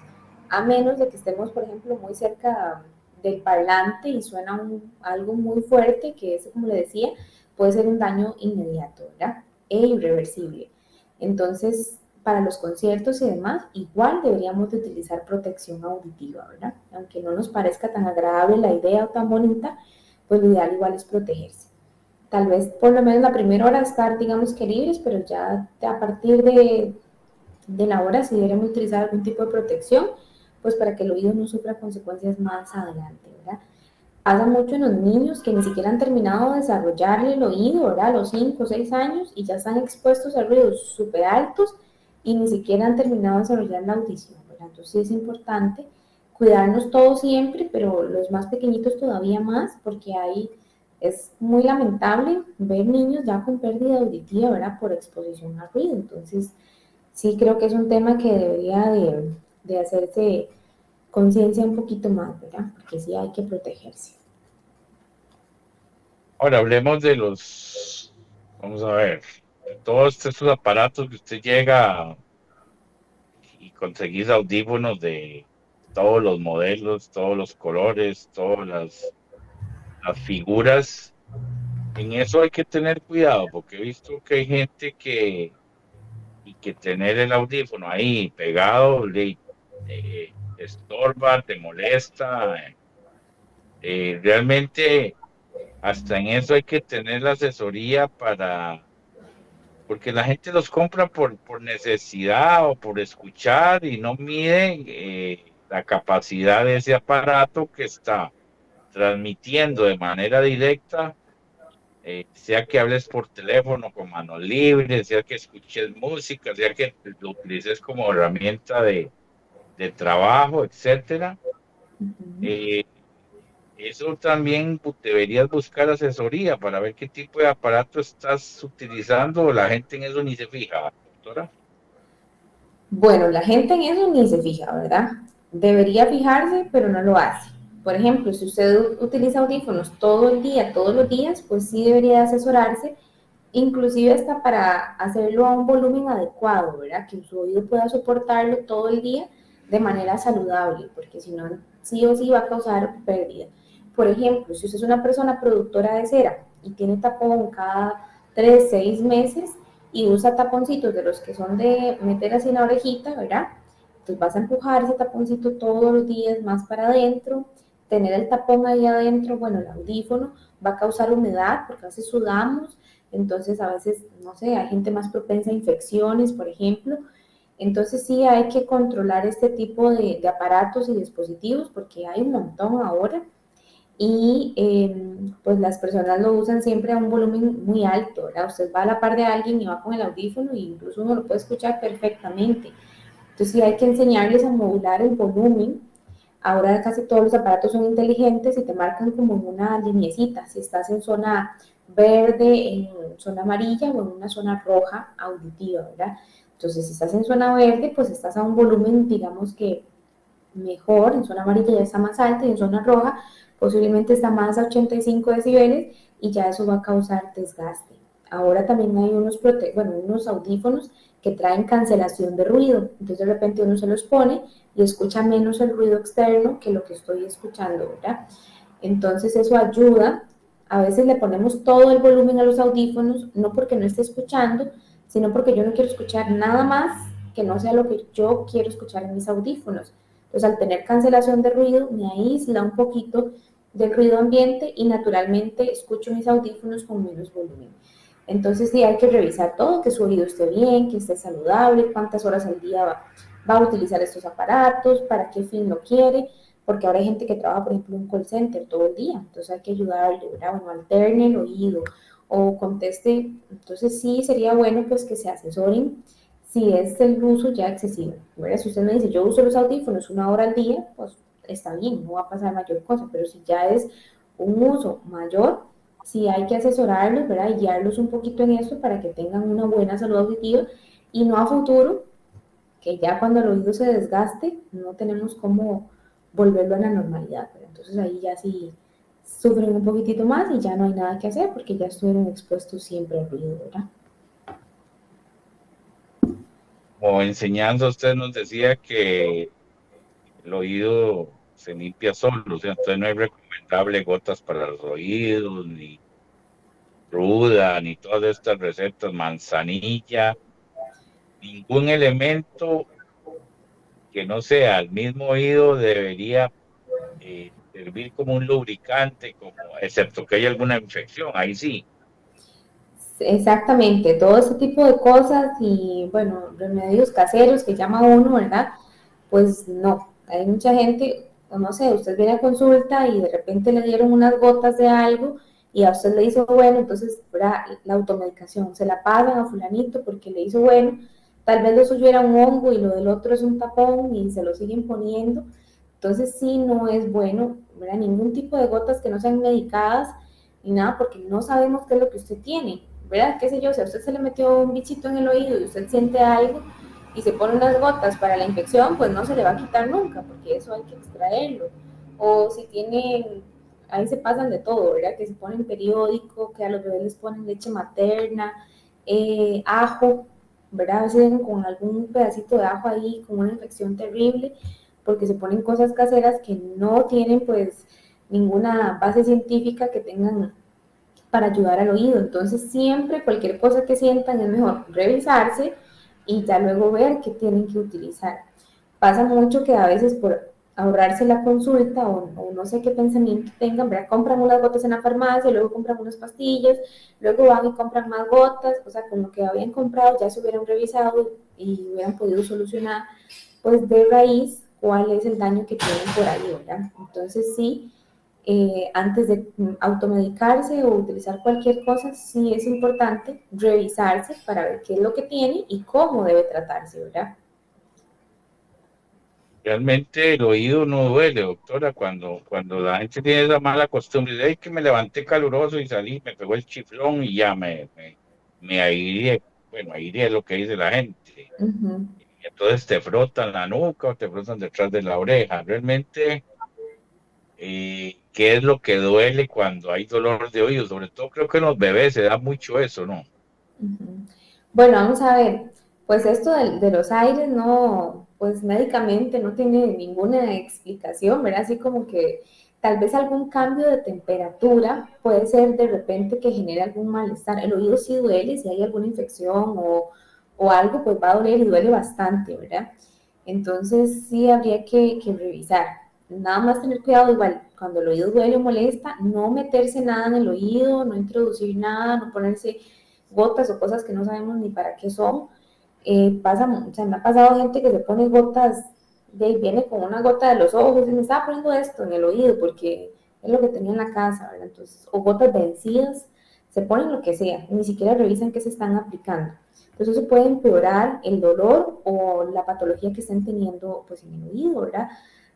A menos de que estemos, por ejemplo, muy cerca del parlante y suena algo muy fuerte, que es, como le decía, puede ser un daño inmediato, ¿verdad? E irreversible. Entonces, para los conciertos y demás, igual deberíamos de utilizar protección auditiva, ¿verdad? Aunque no nos parezca tan agradable la idea o tan bonita, pues lo ideal igual es protegerse. Tal vez por lo menos la primera hora estar, digamos que libres, pero ya a partir de la hora sí deberíamos utilizar algún tipo de protección, pues para que el oído no sufra consecuencias más adelante, ¿verdad? Pasa mucho en los niños que ni siquiera han terminado de desarrollarle el oído, ¿verdad? A los 5 o 6 años y ya están expuestos a ruidos súper altos y ni siquiera han terminado de desarrollar la audición, ¿verdad? Entonces sí es importante cuidarnos todos siempre, pero los más pequeñitos todavía más, porque ahí es muy lamentable ver niños ya con pérdida auditiva, ¿verdad? Por exposición al ruido. Entonces sí creo que es un tema que debería de hacerse conciencia un poquito más, ¿verdad? Porque sí hay que protegerse. Ahora hablemos de vamos a ver, de todos estos aparatos que usted llega y conseguís audífonos de todos los modelos, todos los colores, todas las figuras. En eso hay que tener cuidado, porque he visto que hay gente que tener el audífono ahí pegado le estorba, te molesta. Realmente hasta en eso hay que tener la asesoría porque la gente los compra por necesidad o por escuchar y no mide la capacidad de ese aparato que está transmitiendo de manera directa, sea que hables por teléfono con mano libre, sea que escuches música, sea que lo utilices como herramienta de trabajo, etcétera. Ujú. Eh, Eso también deberías buscar asesoría para ver qué tipo de aparato estás utilizando. La gente en eso ni se fija, doctora. Bueno, la gente en eso ni se fija, ¿verdad? Debería fijarse, pero no lo hace. Por ejemplo, si usted utiliza audífonos todo el día, todos los días, pues sí debería asesorarse, inclusive hasta para hacerlo a un volumen adecuado, ¿verdad? Que su oído pueda soportarlo todo el día de manera saludable, porque si no, sí o sí va a causar pérdida. Por ejemplo, si usted es una persona productora de cera y tiene tapón cada 3, 6 meses y usa taponcitos de los que son de meter así en la orejita, ¿verdad? Entonces vas a empujar ese taponcito todos los días más para adentro, tener el tapón ahí adentro, bueno, el audífono va a causar humedad porque a veces sudamos, entonces a veces, no sé, hay gente más propensa a infecciones, por ejemplo. Entonces sí hay que controlar este tipo de aparatos y dispositivos porque hay un montón ahora y pues las personas lo usan siempre a un volumen muy alto, ¿verdad? Usted va a la par de alguien y va con el audífono e incluso uno lo puede escuchar perfectamente. Entonces sí hay que enseñarles a modular el volumen. Ahora casi todos los aparatos son inteligentes y te marcan como en una linecita, si estás en zona verde, en zona amarilla o en una zona roja auditiva, ¿verdad? Entonces, si estás en zona verde, pues estás a un volumen, digamos que mejor, en zona amarilla ya está más alta y en zona roja posiblemente está más a 85 decibeles y ya eso va a causar desgaste. Ahora también hay unos audífonos que traen cancelación de ruido, entonces de repente uno se los pone y escucha menos el ruido externo que lo que estoy escuchando, ¿verdad? Entonces eso ayuda. A veces le ponemos todo el volumen a los audífonos, no porque no esté escuchando, sino porque yo no quiero escuchar nada más que no sea lo que yo quiero escuchar en mis audífonos. Entonces, al tener cancelación de ruido, me aísla un poquito del ruido ambiente y naturalmente escucho mis audífonos con menos volumen. Entonces, sí, hay que revisar todo, que su oído esté bien, que esté saludable, cuántas horas al día va a utilizar estos aparatos, para qué fin lo quiere, porque ahora hay gente que trabaja, por ejemplo, en un call center todo el día, entonces hay que ayudarle, ¿verdad? Bueno, alterne el oído o conteste, entonces sí sería bueno pues que se asesoren si es el uso ya excesivo, ¿verdad? Si usted me dice, yo uso los audífonos 1 hora al día, pues está bien, no va a pasar mayor cosa, pero si ya es un uso mayor, sí hay que asesorarlos, ¿verdad? Y guiarlos un poquito en eso para que tengan una buena salud auditiva y no a futuro, que ya cuando el oído se desgaste, no tenemos cómo volverlo a la normalidad, ¿verdad? Entonces ahí ya sí sufren un poquitito más y ya no hay nada que hacer porque ya estuvieron expuestos siempre al ruido, ¿verdad? Como enseñanza, usted nos decía que el oído se limpia solo, o sea, entonces no es recomendable gotas para los oídos, ni ruda, ni todas estas recetas, manzanilla, ningún elemento que no sea al mismo oído debería servir como un lubricante, como, excepto que haya alguna infección, ahí sí. Exactamente, todo ese tipo de cosas y bueno, remedios caseros que llama uno, ¿verdad? Pues no, hay mucha gente, o no sé, usted viene a consulta y de repente le dieron unas gotas de algo y a usted le hizo bueno, entonces, ¿verdad? La automedicación, se la pagan a fulanito porque le hizo bueno, tal vez lo suyo era un hongo y lo del otro es un tapón y se lo siguen poniendo, entonces sí no es bueno, ¿verdad? Ningún tipo de gotas que no sean medicadas ni nada porque no sabemos qué es lo que usted tiene, ¿verdad? ¿Qué sé yo? Si a usted se le metió un bichito en el oído y usted siente algo y se pone unas gotas para la infección, pues no se le va a quitar nunca, porque eso hay que extraerlo. O si tienen, ahí se pasan de todo, ¿verdad? Que se ponen periódico, que a los bebés les ponen leche materna, ajo, ¿verdad? A veces vienen con algún pedacito de ajo ahí, con una infección terrible, porque se ponen cosas caseras que no tienen pues ninguna base científica que tengan para ayudar al oído. Entonces, siempre cualquier cosa que sientan es mejor revisarse y ya luego ver qué tienen que utilizar. Pasa mucho que a veces por ahorrarse la consulta o no sé qué pensamiento tengan, ¿verdad? Compran unas gotas en la farmacia, luego compran unas pastillas, luego van y compran más gotas, o sea, con lo que habían comprado ya se hubieran revisado y hubieran podido solucionar, pues de raíz, cuál es el daño que tienen por ahí, ¿verdad? Entonces sí, antes de automedicarse o utilizar cualquier cosa, sí es importante revisarse para ver qué es lo que tiene y cómo debe tratarse, ¿verdad? Realmente el oído no duele, doctora, cuando la gente tiene esa mala costumbre de "Ay, que me levanté caluroso y salí, me pegó el chiflón y ya me airé". Bueno, airé es lo que dice la gente. Uh -huh. Y entonces te frotan la nuca o te frotan detrás de la oreja. Realmente, ¿qué es lo que duele cuando hay dolor de oído? Sobre todo creo que en los bebés se da mucho eso, ¿no? Ujú. Bueno, vamos a ver, pues esto de los aires no, pues médicamente no tiene ninguna explicación, ¿verdad? Así como que tal vez algún cambio de temperatura puede ser de repente que genere algún malestar. El oído sí duele, si hay alguna infección o algo, pues va a doler y duele bastante, ¿verdad? Entonces sí habría que revisar. nada más tener cuidado igual, cuando el oído duele o molesta, no meterse nada en el oído, no introducir nada, no ponerse gotas o cosas que no sabemos ni para qué son. O sea, me ha pasado gente que se pone gotas, viene con una gota de los ojos y me estaba poniendo esto en el oído porque es lo que tenía en la casa, ¿verdad? Entonces, o gotas vencidas, se ponen lo que sea, ni siquiera revisan qué se están aplicando. Entonces eso puede empeorar el dolor o la patología que estén teniendo pues en el oído, ¿verdad?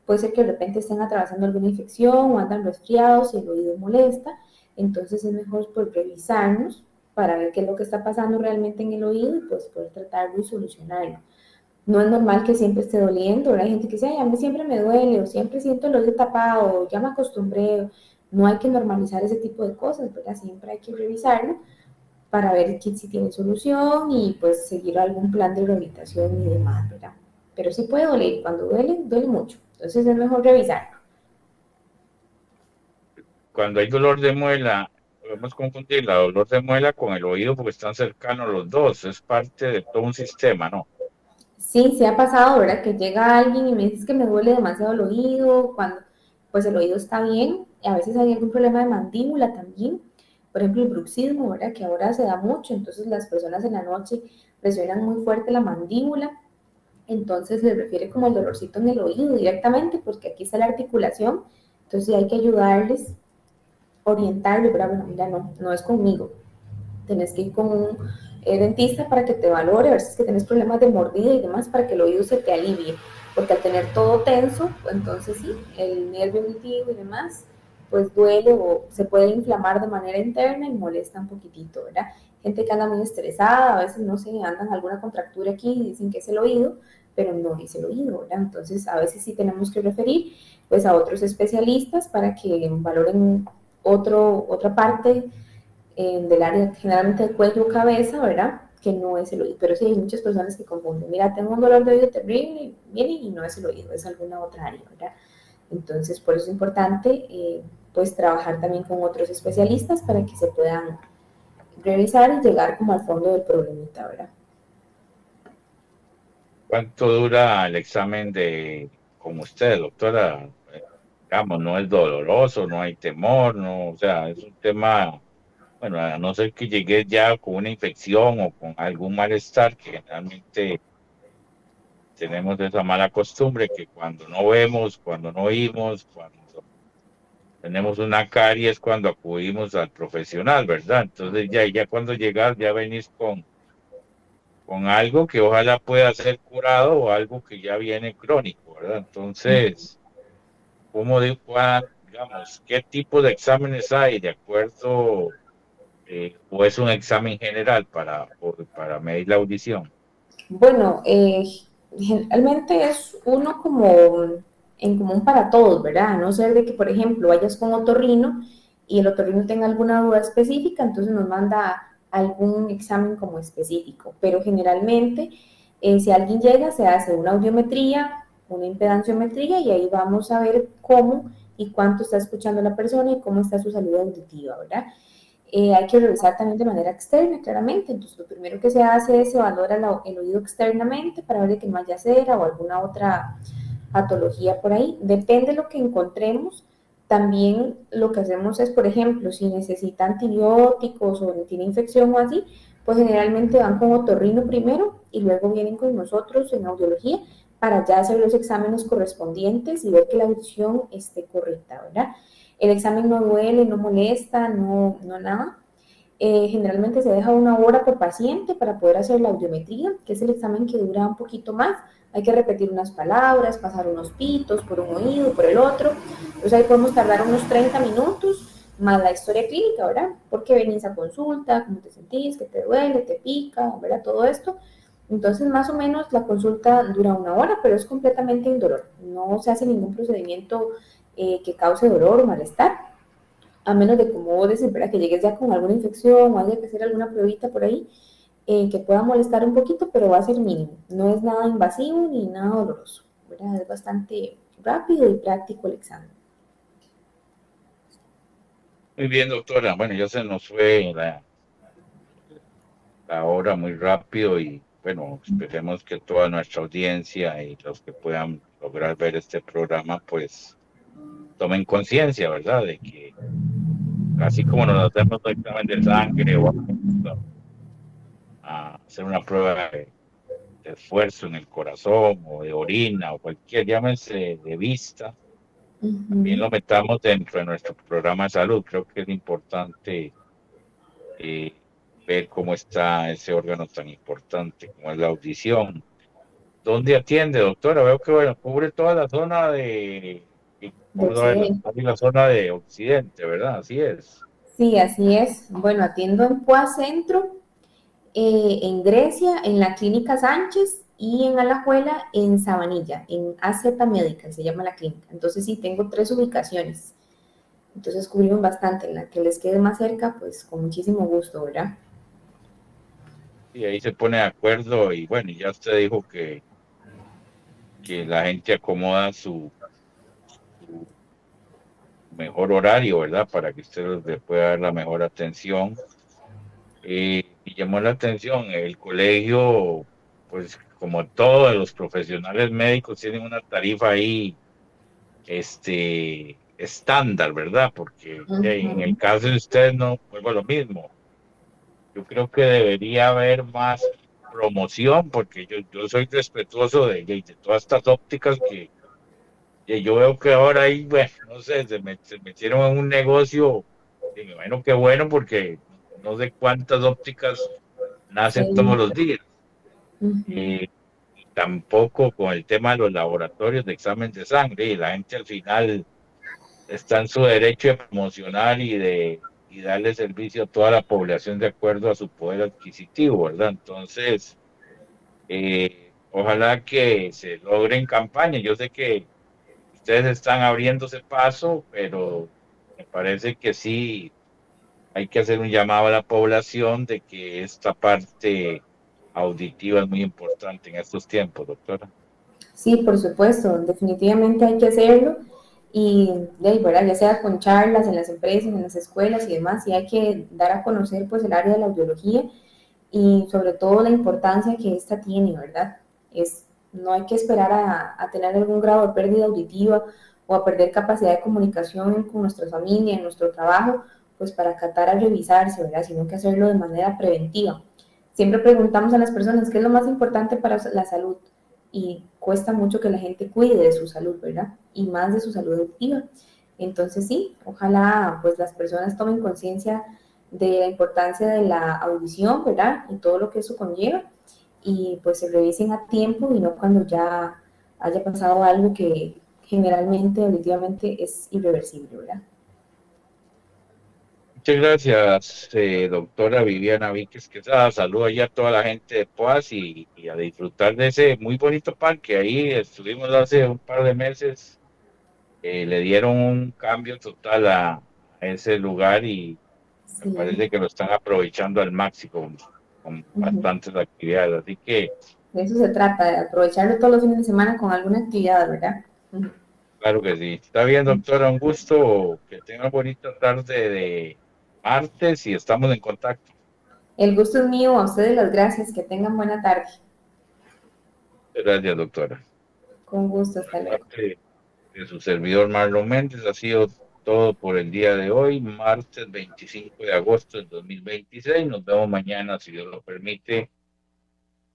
Puede ser que de repente estén atravesando alguna infección o andan resfriados y el oído molesta, entonces es mejor pues revisarnos para ver qué es lo que está pasando realmente en el oído y pues poder tratarlo y solucionarlo. No es normal que siempre esté doliendo, ¿verdad? Hay gente que dice, ay, a mí siempre me duele, o siempre siento el oído tapado, o ya me acostumbré. No hay que normalizar ese tipo de cosas, ¿verdad? Siempre hay que revisarlo para ver si tiene solución y pues seguir algún plan de rehabilitación y demás, ¿verdad? Pero sí puede doler, cuando duele, duele mucho. Entonces es mejor revisarlo. Cuando hay dolor de muela, podemos confundir la dolor de muela con el oído porque están cercanos los dos, es parte de todo un sistema, ¿no? Sí, se ha pasado, ¿verdad? Que llega alguien y me dice que me duele demasiado el oído, cuando pues el oído está bien, y a veces hay algún problema de mandíbula también, por ejemplo el bruxismo, ¿verdad? Que ahora se da mucho, entonces las personas en la noche presionan muy fuerte la mandíbula, entonces se refiere como el dolorcito en el oído directamente, porque aquí está la articulación, entonces sí hay que ayudarles, orientarles, ¿verdad? Bueno, mira, no, no es conmigo, tenés que ir con un dentista para que te valore, a ver si es que tenés problemas de mordida y demás, para que el oído se te alivie, porque al tener todo tenso, entonces sí, el nervio auditivo y demás, pues duele o se puede inflamar de manera interna y molesta un poquitito, ¿verdad? Gente que anda muy estresada, a veces no sé, andan alguna contractura aquí y dicen que es el oído, pero no es el oído, ¿verdad? Entonces a veces sí tenemos que referir pues a otros especialistas para que valoren otra parte del área generalmente de cuello o cabeza, ¿verdad? Que no es el oído. Pero sí hay muchas personas que confunden. Mira, tengo un dolor de oído terrible, y viene y no es el oído, es alguna otra área, ¿verdad? Entonces, por eso es importante, pues, trabajar también con otros especialistas para que se puedan revisar y llegar como al fondo del problemita, ¿verdad? ¿Cuánto dura el examen de, con usted, doctora? Digamos, no es doloroso, no hay temor, no, o sea, es un tema, bueno, a no ser que llegue ya con una infección o con algún malestar, que generalmente tenemos esa mala costumbre que cuando no vemos, cuando no oímos, cuando tenemos una carie es cuando acudimos al profesional, ¿verdad? Entonces ya cuando llegas, ya venís con algo que ojalá pueda ser curado o algo que ya viene crónico, ¿verdad? Entonces, digamos, qué tipo de exámenes hay de acuerdo, o es un examen general para medir la audición? Bueno, generalmente es uno como en común para todos, ¿verdad? A no ser de que, por ejemplo, vayas con otorrino y el otorrino tenga alguna duda específica, entonces nos manda algún examen como específico. Pero generalmente, si alguien llega, se hace una audiometría, una impedanciometría y ahí vamos a ver cómo y cuánto está escuchando la persona y cómo está su salud auditiva, ¿verdad? Hay que revisar también de manera externa, claramente. Entonces, lo primero que se hace es se valora el oído externamente para ver de que no haya cera o alguna otra patología por ahí. Depende de lo que encontremos. También lo que hacemos es, por ejemplo, si necesita antibióticos o tiene infección o así, pues generalmente van con otorrino primero y luego vienen con nosotros en audiología para ya hacer los exámenes correspondientes y ver que la audición esté correcta, ¿verdad? El examen no duele, no molesta, no nada. Generalmente se deja una hora por paciente para poder hacer la audiometría, que es el examen que dura un poquito más. Hay que repetir unas palabras, pasar unos pitos por un oído, por el otro. Entonces ahí podemos tardar unos 30 minutos, más la historia clínica, ¿verdad? Porque venís a consulta, cómo te sentís, qué te duele, te pica, ¿verdad? Todo esto. Entonces, más o menos la consulta dura una hora, pero es completamente indolor. No se hace ningún procedimiento que cause dolor o malestar, a menos de, como vos decís, ¿verdad? Que llegues ya con alguna infección o haya que hacer alguna pruebita por ahí que pueda molestar un poquito, pero va a ser mínimo. No es nada invasivo ni nada doloroso, ¿verdad? Es bastante rápido y práctico el examen. Muy bien, doctora. Bueno, ya se nos fue la hora muy rápido y bueno, esperemos que toda nuestra audiencia y los que puedan lograr ver este programa, pues tomen conciencia, ¿verdad? De que así como nos hacemos un examen de sangre o vamos a hacer una prueba de esfuerzo en el corazón o de orina o cualquier, llámese de vista, también Ujú. lo metamos dentro de nuestro programa de salud. Creo que es importante eh, ver cómo está ese órgano tan importante como es la audición. ¿Dónde atiende, doctora? Veo que bueno, cubre toda la zona De vamos a ver, Occidente. casi la zona de Occidente, ¿verdad? Así es. Sí, así es. Bueno, atiendo en PUA Centro, en Grecia, en la Clínica Sánchez y en Alajuela, en Sabanilla, en AZ Médica, se llama la clínica. Entonces sí, tengo tres ubicaciones. Entonces cubrimos bastante. En la que les quede más cerca, pues con muchísimo gusto, ¿verdad? Y ahí se pone de acuerdo y bueno, y ya usted dijo que la gente acomoda su mejor horario, ¿verdad? Para que usted le pueda dar la mejor atención. Y llamó la atención, el colegio, pues como todos los profesionales médicos, tienen una tarifa ahí, estándar, ¿verdad? Porque en el Ujú. caso de usted no, vuelvo a lo mismo. Yo creo que debería haber más promoción, porque yo soy respetuoso de todas estas ópticas que yo veo que ahora ahí, bueno, no sé, se metieron en un negocio, y me imagino que bueno, porque no sé cuántas ópticas nacen todos Sí. los días. Ujú. Y tampoco con el tema de los laboratorios de examen de sangre, y la gente al final está en su derecho de promocionar y darle servicio a toda la población de acuerdo a su poder adquisitivo, ¿verdad? Entonces, ojalá que se logren campañas. Yo sé que ustedes están abriéndose paso, pero me parece que sí hay que hacer un llamado a la población de que esta parte auditiva es muy importante en estos tiempos, doctora. Sí, por supuesto, definitivamente hay que hacerlo y de ahí, ¿verdad? Ya sea con charlas en las empresas, en las escuelas y demás, y hay que dar a conocer pues el área de la audiología y sobre todo la importancia que esta tiene, ¿verdad? No hay que esperar a tener algún grado de pérdida auditiva o a perder capacidad de comunicación con nuestra familia, en nuestro trabajo, pues para acatar a revisarse, ¿verdad? Sino que hacerlo de manera preventiva. Siempre preguntamos a las personas qué es lo más importante para la salud y cuesta mucho que la gente cuide de su salud, ¿verdad? Y más de su salud auditiva. Entonces sí, ojalá pues las personas tomen conciencia de la importancia de la audición, ¿verdad? Y todo lo que eso conlleva y pues se revisen a tiempo y no cuando ya haya pasado algo que generalmente, auditivamente es irreversible, ¿verdad? Muchas gracias, doctora Viviana Víquez Quesada. Saludo ya a toda la gente de Poas y a disfrutar de ese muy bonito parque. Ahí estuvimos hace un par de meses. Le dieron un cambio total a ese lugar y me Sí, parece que lo están aprovechando al máximo con uh-huh. bastantes actividades. Así que, De eso se trata, de aprovecharlo todos los fines de semana con alguna actividad, ¿verdad? Uh-huh. claro que sí. Está bien, doctora, un gusto. Que tenga bonita tarde de martes y estamos en contacto. El gusto es mío, a ustedes las gracias, que tengan buena tarde. Gracias, doctora. Con gusto, hasta luego. Parte de su servidor Marlon Méndez ha sido todo por el día de hoy, martes 25 de agosto del 2026. Nos vemos mañana, si Dios lo permite,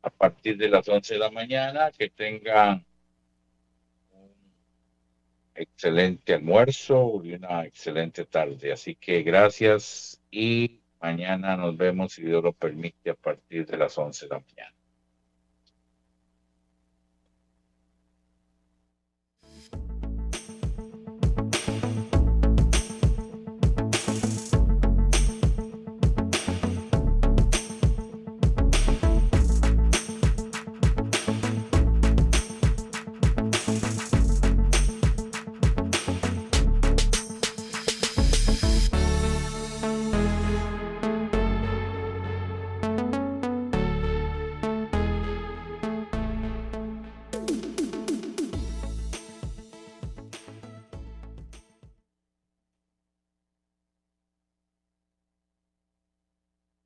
a partir de las 11 de la mañana. Que tengan un excelente almuerzo y una excelente tarde. Así que gracias y mañana nos vemos, si Dios lo permite, a partir de las 11 de la mañana.